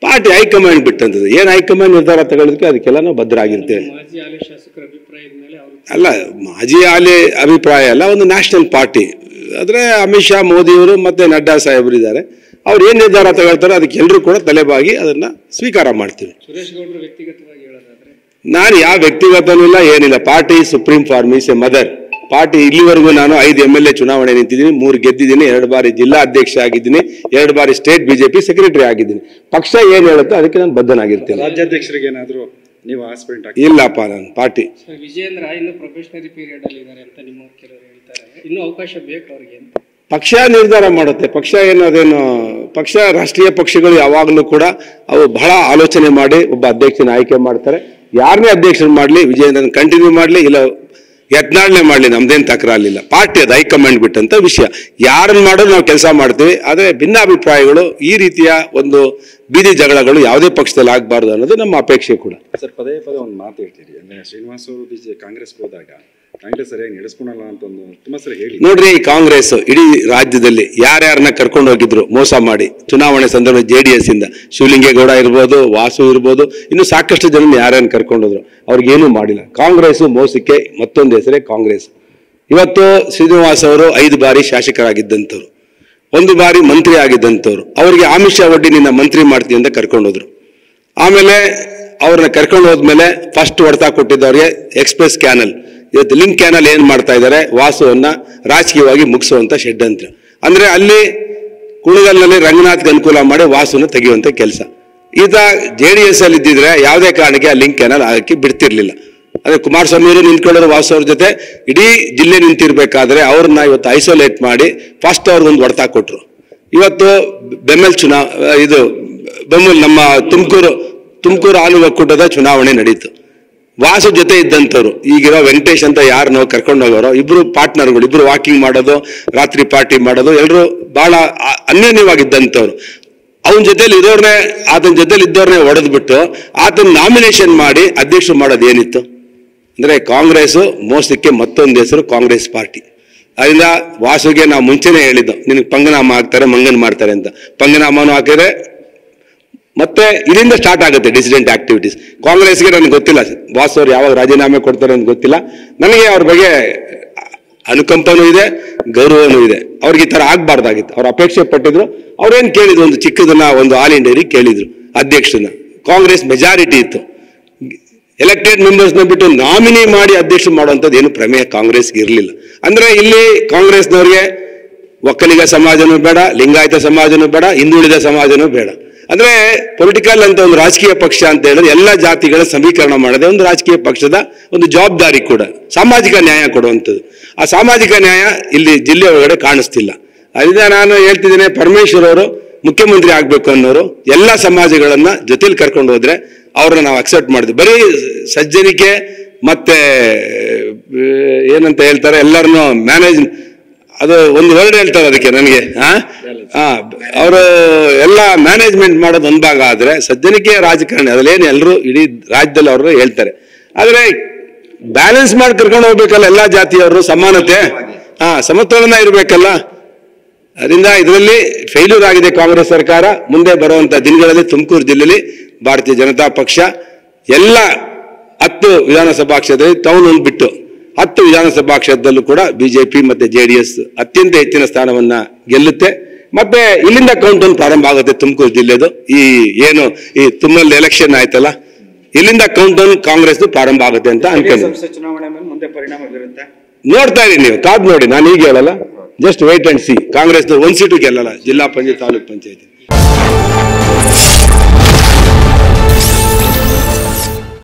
Party high command ಬಿಟ್ಟಂತದ್ದು. ಏನು high command ನಿರ್ಧಾರ ತಗೊಳ್ಳೋದಕ್ಕೆ ಅದಕ್ಕೆಲ್ಲ ನಾವು ಬದ್ಧರಾಗಿರ್ತೇವೆ. ಅಲ್ಲ, ಮಾಜಿ ಹಾಲಿ ಅಭಿಪ್ರಾಯ ಅಲ್ಲ, ಒಂದು ನ್ಯಾಷನಲ್ ಪಾರ್ಟಿ. ಆದರೆ ಅಮಿತ್ ಶಾ, ಮೋದಿಯವರು ಮತ್ತೆ ನಡ್ಡಾ ಸಾಹೇಬರು ಇದ್ದಾರೆ. ಅವ್ರು ಏನು ನಿರ್ಧಾರ ತಗೊಳ್ತಾರೋ ಅದಕ್ಕೆ ಎಲ್ಲರೂ ಕೂಡ ತಲೆಬಾಗಿ ಅದನ್ನ ಸ್ವೀಕಾರ ಮಾಡ್ತೀವಿ. ಸುರೇಶ್ ಗೌಡರು ವ್ಯಕ್ತಿಗತವಾಗಿ ಹೇಳೋದಾದ್ರೆ ನಾನು ಯಾವ ವ್ಯಕ್ತಿಗತನೂ ಇಲ್ಲ, ಏನಿಲ್ಲ. Party supreme for me, A mother. Party ಇಲ್ಲಿವರೆಗೂ ನಾನು 5 MLA ಚುನಾವಣೆ ನಿಂತಿದ್ದೀನಿ, 3 ಗೆದ್ದಿದ್ದೀನಿ, 2 ಬಾರಿ ಜಿಲ್ಲಾ ಅಧ್ಯಕ್ಷ ಆಗಿದ್ದೀನಿ, 2 ಬಾರಿ ಸ್ಟೇಟ್ ಬಿಜೆಪಿ ಸೆಕ್ರೆಟರಿ ಆಗಿದ್ದೀನಿ. ಪಕ್ಷ ಏನ್ ಹೇಳುತ್ತೋ ಅದಕ್ಕೆ ನಾನು ಬದ್ಧನಾಗಿರ್ತೇನೆ. ರಾಜ್ಯಾಧ್ಯಕ್ಷರಿಗೆ ಏನಾದ್ರು ನೀವು ಆಸ್ಪಿರೆಂಟ್ ಆಗಿ? ಇಲ್ಲಪ್ಪ, ನಾನು ಪಾರ್ಟಿ. ವಿಜಯೇಂದ್ರ ಇನ್ನು ಪ್ರೊಫೆಷನರಿ ಪೀರಿಯಡ್ ಅಲ್ಲಿ ಇದ್ದಾರೆ ಅಂತ ನಿಮ್ಮ ಕೆಲವರು ಹೇಳ್ತಾರೆ. ಇನ್ನೂ ಅವಕಾಶ ಬೇಕು ಅವ್ರಿಗೆ ಅಂತ. ಪಕ್ಷ ನಿರ್ಧಾರ ಮಾಡುತ್ತೆ. ಪಕ್ಷ ಅದೇನು ಪಕ್ಷ, ರಾಷ್ಟ್ರೀಯ ಪಕ್ಷಗಳು ಯಾವಾಗಲೂ ಕೂಡ ಅವು ಬಹಳ ಆಲೋಚನೆ ಮಾಡಿ ಒಬ್ಬ ಅಧ್ಯಕ್ಷನ ಆಯ್ಕೆ ಮಾಡ್ತಾರೆ. ಯಾರನ್ನೇ ಅಧ್ಯಕ್ಷನ ಮಾಡಲಿ, ವಿಜಯೇಂದ್ರನ್ ಕಂಟಿನ್ಯೂ ಮಾಡಲಿ, ಇಲ್ಲ ಯತ್ನಾಳ್ನೆ ಮಾಡಲಿ, ನಮ್ದೇನು ತಕರಾಲಿಲ್ಲ. ಪಾರ್ಟಿ ಅದು ಹೈಕಮಾಂಡ್ ಬಿಟ್ಟಂತ ವಿಷಯ. ಯಾರನ್ನ ಮಾಡೋದು ನಾವು ಕೆಲಸ ಮಾಡ್ತೀವಿ. ಆದರೆ ಭಿನ್ನಾಭಿಪ್ರಾಯಗಳು, ಈ ರೀತಿಯ ಒಂದು ಬೀದಿ ಜಗಳಗಳು ಯಾವುದೇ ಪಕ್ಷದಲ್ಲಿ ಆಗಬಾರ್ದು ಅನ್ನೋದು ನಮ್ಮ ಅಪೇಕ್ಷೆ ಕೂಡ. ಸರ್, ಪದೇ ಪದೇ ಒಂದು ಮಾತು ಹೇಳ್ತೀರಿ, ಅಂದ್ರೆ ಶ್ರೀನಿವಾಸ್ ಅವರು ಕಾಂಗ್ರೆಸ್ ಹೋದಾಗ ಕಾಂಗ್ರೆಸ್ ಸರಿಯಾಗಿ ನಡೆಸ್ಕೊಳಲ್ಲ ಅಂತ ಒಂದು ತುಂಬಾ ಸರಿ ಹೇಳಿ. ನೋಡ್ರಿ, ಕಾಂಗ್ರೆಸ್ ಇಡೀ ರಾಜ್ಯದಲ್ಲಿ ಯಾರ್ಯಾರನ್ನ ಕರ್ಕೊಂಡು ಹೋಗಿದ್ರು ಮೋಸ ಮಾಡಿ ಚುನಾವಣೆ ಸಂದರ್ಭ JDS ಇಂದ ಶಿವಲಿಂಗೇಗೌಡ ಇರ್ಬೋದು, ವಾಸು ಇರ್ಬೋದು, ಇನ್ನು ಸಾಕಷ್ಟು ಜನ ಯಾರ್ಯಾರನ್ನ ಕರ್ಕೊಂಡು ಹೋದ್ರು, ಅವ್ರಿಗೇನು ಮಾಡಿಲ್ಲ. ಕಾಂಗ್ರೆಸ್ ಮೋಸಕ್ಕೆ ಮತ್ತೊಂದು ಹೆಸರೇ ಕಾಂಗ್ರೆಸ್. ಇವತ್ತು ಶ್ರೀನಿವಾಸ್ ಅವರು 5 ಬಾರಿ ಶಾಸಕರಾಗಿದ್ದಂಥವ್ರು, 1 ಬಾರಿ ಮಂತ್ರಿ ಆಗಿದ್ದಂಥವ್ರು. ಅವರಿಗೆ ಆಮಿಷ ಒಡ್ಡಿ ನಿನ್ನ ಮಂತ್ರಿ ಮಾಡ್ತೀವಿ ಅಂತ ಕರ್ಕೊಂಡು ಹೋದ್ರು. ಆಮೇಲೆ ಅವ್ರನ್ನ ಕರ್ಕೊಂಡು ಹೋದ್ಮೇಲೆ ಫಸ್ಟ್ ಹೊಡೆತ ಕೊಟ್ಟಿದ್ದವ್ರಿಗೆ ಎಕ್ಸ್ಪ್ರೆಸ್ ಕ್ಯಾನಲ್, ಇವತ್ತು ಲಿಂಕ್ ಕ್ಯಾನಲ್ ಏನ್ ಮಾಡ್ತಾ ಇದ್ದಾರೆ, ವಾಸುವನ್ನ ರಾಜಕೀಯವಾಗಿ ಮುಗಿಸುವಂತ ಷಡ್ಯಂತ್ರ. ಅಂದ್ರೆ ಅಲ್ಲಿ ಕುಣಗಲ್ನಲ್ಲಿ ರಂಗನಾಥ್ಗೆ ಅನುಕೂಲ ಮಾಡಿ ವಾಸುನ ತೆಗೆಯುವಂತ ಕೆಲಸ. ಈತ JDS ಅಲ್ಲಿ ಇದ್ದಿದ್ರೆ ಯಾವುದೇ ಕಾರಣಕ್ಕೆ ಆ ಲಿಂಕ್ ಕ್ಯಾನಲ್ ಹಾಕಿ ಬಿಡ್ತಿರ್ಲಿಲ್ಲ. ಅದೇ ಕುಮಾರಸ್ವಾಮಿ ಅವರು ನಿಂತ್ಕೊಳ್ಳೋರು ವಾಸು ಅವ್ರ ಜೊತೆ ಇಡೀ ಜಿಲ್ಲೆ ನಿಂತಿರ್ಬೇಕಾದ್ರೆ ಅವ್ರನ್ನ ಇವತ್ತು ಐಸೋಲೇಟ್ ಮಾಡಿ ಫಸ್ಟ್ ಅವ್ರಿಗೊಂದು ಹೊಡೆತ ಕೊಟ್ರು. ಇವತ್ತು ಬೆಮ್ಮೆಲ್ ಬೆಮ್ಮಲ್ ನಮ್ಮ ತುಮಕೂರು ಹಾಲು ಒಕ್ಕೂಟದ ಚುನಾವಣೆ ನಡೀತು. ವಾಸು ಜೊತೆ ಇದ್ದಂಥವ್ರು ಈಗಿರೋ ವೆಂಕಟೇಶ್ ಅಂತ ಯಾರನ್ನೋ ಕರ್ಕೊಂಡು ಹೋಗೋರು, ಇಬ್ರು ಪಾರ್ಟ್ನರ್ಗಳು, ಇಬ್ರು ವಾಕಿಂಗ್ ಮಾಡೋದು, ರಾತ್ರಿ ಪಾರ್ಟಿ ಮಾಡೋದು, ಎಲ್ಲರೂ ಬಹಳ ಅನ್ಯೋನ್ಯವಾಗಿದ್ದಂಥವ್ರು. ಅವನ ಜೊತೆಲಿ ಇದ್ದವ್ರನ್ನೇ, ಆತನ ಜೊತೆಲಿ ಇದ್ದವ್ರನ್ನೇ ಹೊಡೆದ್ಬಿಟ್ಟು ಆತನ ನಾಮಿನೇಷನ್ ಮಾಡಿ ಅಧ್ಯಕ್ಷರು ಮಾಡೋದು ಏನಿತ್ತು? ಅಂದ್ರೆ ಕಾಂಗ್ರೆಸ್ ಮೋಸಕ್ಕೆ ಮತ್ತೊಂದು ಹೆಸರು ಕಾಂಗ್ರೆಸ್ ಪಾರ್ಟಿ. ಅದರಿಂದ ವಾಸುಗೆ ನಾವು ಮುಂಚೆನೆ ಹೇಳಿದ್ದು, ನಿನಗೆ ಪಂಗನಾಮ ಹಾಕ್ತಾರೆ, ಮಂಗನ್ ಮಾಡ್ತಾರೆ ಅಂತ. ಪಂಗನಾಮನು ಹಾಕಿದ್ರೆ ಮತ್ತೆ ಇದರಿಂದ ಸ್ಟಾರ್ಟ್ ಆಗುತ್ತೆ ಡಿಸಿಡೆಂಟ್ ಆಕ್ಟಿವಿಟೀಸ್. ಕಾಂಗ್ರೆಸ್ಗೆ ನನಗೆ ಗೊತ್ತಿಲ್ಲ ಬಾಸ್ ಅವ್ರು ಯಾವಾಗ ರಾಜೀನಾಮೆ ಕೊಡ್ತಾರೆ ಅಂತ ಗೊತ್ತಿಲ್ಲ. ನನಗೆ ಅವ್ರ ಬಗ್ಗೆ ಅನುಕಂಪನೂ ಇದೆ, ಗೌರವನೂ ಇದೆ. ಅವ್ರಿಗೆ ಈ ತರ ಆಗ್ಬಾರ್ದಾಗಿತ್ತು. ಅವ್ರು ಅಪೇಕ್ಷೆ ಪಟ್ಟಿದ್ರು. ಅವ್ರೇನ್ ಕೇಳಿದ್ರು, ಒಂದು ಚಿಕ್ಕದನ್ನ, ಒಂದು ಆಲ್ ಇಂಡಿಯಾ ಕೇಳಿದ್ರು ಅಧ್ಯಕ್ಷನ. ಕಾಂಗ್ರೆಸ್ ಮೆಜಾರಿಟಿ ಇತ್ತು. ಎಲೆಕ್ಟೆಡ್ ಮೆಂಬರ್ಸ್ನ ಬಿಟ್ಟು ನಾಮಿನಿ ಮಾಡಿ ಅಧ್ಯಕ್ಷ ಮಾಡುವಂಥದ್ದು ಏನು ಪ್ರಮೇಯ ಕಾಂಗ್ರೆಸ್ಗೆ ಇರಲಿಲ್ಲ. ಅಂದ್ರೆ ಇಲ್ಲಿ ಕಾಂಗ್ರೆಸ್ನವ್ರಿಗೆ ಒಕ್ಕಲಿಗ ಸಮಾಜನೂ ಬೇಡ, ಲಿಂಗಾಯತ ಸಮಾಜನೂ ಬೇಡ, ಹಿಂದುಳಿದ ಸಮಾಜನೂ ಬೇಡ. ಅಂದ್ರೆ ಪೊಲಿಟಿಕಲ್ ಅಂತ ಒಂದು ರಾಜಕೀಯ ಪಕ್ಷ ಅಂತ ಹೇಳಿದ್ರೆ ಎಲ್ಲ ಜಾತಿಗಳ ಸಮೀಕರಣ ಮಾಡದೆ ಒಂದು ರಾಜಕೀಯ ಪಕ್ಷದ ಒಂದು ಜವಾಬ್ದಾರಿ ಕೂಡ ಸಾಮಾಜಿಕ ನ್ಯಾಯ ಕೊಡುವಂಥದ್ದು. ಆ ಸಾಮಾಜಿಕ ನ್ಯಾಯ ಇಲ್ಲಿ ಜಿಲ್ಲೆ ಒಳಗಡೆ ಕಾಣಿಸ್ತಿಲ್ಲ. ಅದರಿಂದ ನಾನು ಹೇಳ್ತಿದ್ದೇನೆ, ಪರಮೇಶ್ವರ್ ಅವರು ಮುಖ್ಯಮಂತ್ರಿ ಆಗ್ಬೇಕು ಅನ್ನೋರು ಎಲ್ಲ ಸಮಾಜಗಳನ್ನ ಜೊತೆಲಿ ಕರ್ಕೊಂಡು ಹೋದ್ರೆ ಅವ್ರನ್ನ ನಾವು ಅಕ್ಸೆಪ್ಟ್ ಮಾಡಿದ್ವಿ. ಬರೀ ಸಜ್ಜನಿಕೆ ಮತ್ತೆ ಏನಂತ ಹೇಳ್ತಾರೆ, ಎಲ್ಲರನ್ನು ಮ್ಯಾನೇಜ್, ಅದು ಒಂದು ವರ್ಡ್ ಹೇಳ್ತಾರೆ ಅದಕ್ಕೆ ನನಗೆ. ಅವರು ಎಲ್ಲ ಮ್ಯಾನೇಜ್ಮೆಂಟ್ ಮಾಡೋದು ಒಂದು ಭಾಗ ಆದ್ರೆ ಸಜ್ಜನಿಕೆ ರಾಜಕಾರಣಿ ಅದ್ರಲ್ಲೇನು ಎಲ್ಲರೂ ಇಡೀ ರಾಜ್ಯದಲ್ಲಿ ಅವರು ಹೇಳ್ತಾರೆ. ಆದ್ರೆ ಬ್ಯಾಲೆನ್ಸ್ ಮಾಡಿ ಕರ್ಕೊಂಡು ಹೋಗ್ಬೇಕಲ್ಲ, ಎಲ್ಲಾ ಜಾತಿಯವರು ಸಮಾನತೆ, ಸಮತೋಲನ ಇರಬೇಕಲ್ಲ. ಅದರಿಂದ ಇದರಲ್ಲಿ ಫೇಲ್ಯೂರ್ ಆಗಿದೆ ಕಾಂಗ್ರೆಸ್ ಸರ್ಕಾರ. ಮುಂದೆ ಬರುವಂತ ದಿನಗಳಲ್ಲಿ ತುಮಕೂರು ಜಿಲ್ಲೆಯಲ್ಲಿ ಭಾರತೀಯ ಜನತಾ ಪಕ್ಷ ಎಲ್ಲ 10 ವಿಧಾನಸಭಾ ಕ್ಷೇತ್ರದಲ್ಲಿ ಟೌನ್ ಒಂದು ಬಿಟ್ಟು 10 ವಿಧಾನಸಭಾ ಕ್ಷೇತ್ರದಲ್ಲೂ ಕೂಡ ಬಿಜೆಪಿ ಮತ್ತೆ JDS ಅತ್ಯಂತ ಹೆಚ್ಚಿನ ಸ್ಥಾನವನ್ನ ಗೆಲ್ಲುತ್ತೆ. ಮತ್ತೆ ಇಲ್ಲಿಂದ ಕೌಂಟೌನ್ ಪ್ರಾರಂಭ ಆಗುತ್ತೆ ತುಮಕೂರು ಜಿಲ್ಲೆದು. ಈ ತುಮ್ಮಲ್ ಎಲೆಕ್ಷನ್ ಆಯ್ತಲ್ಲ, ಇಲ್ಲಿಂದ ಕೌಂಟೌನ್ ಕಾಂಗ್ರೆಸ್ ಪ್ರಾರಂಭ ಆಗುತ್ತೆ ಅಂತ ಅನ್ಕೊಂಡು ಚುನಾವಣೆ ಮೇಲೆ ಮುಂದೆ ಪರಿಣಾಮ ಬೀರುತ್ತೆ. ನೋಡ್ತಾ ಇದೀನಿ, ನೀವು ಕಾದ್ ನೋಡಿ. ನಾನು ಈಗ ಹೇಳಲ್ಲ, just wait and see. Congress 1 seat ಗೆಲ್ಲಲ್ಲ ಜಿಲ್ಲಾ ಪಂಚಾಯತ್, ತಾಲೂಕ್ ಪಂಚಾಯತ್.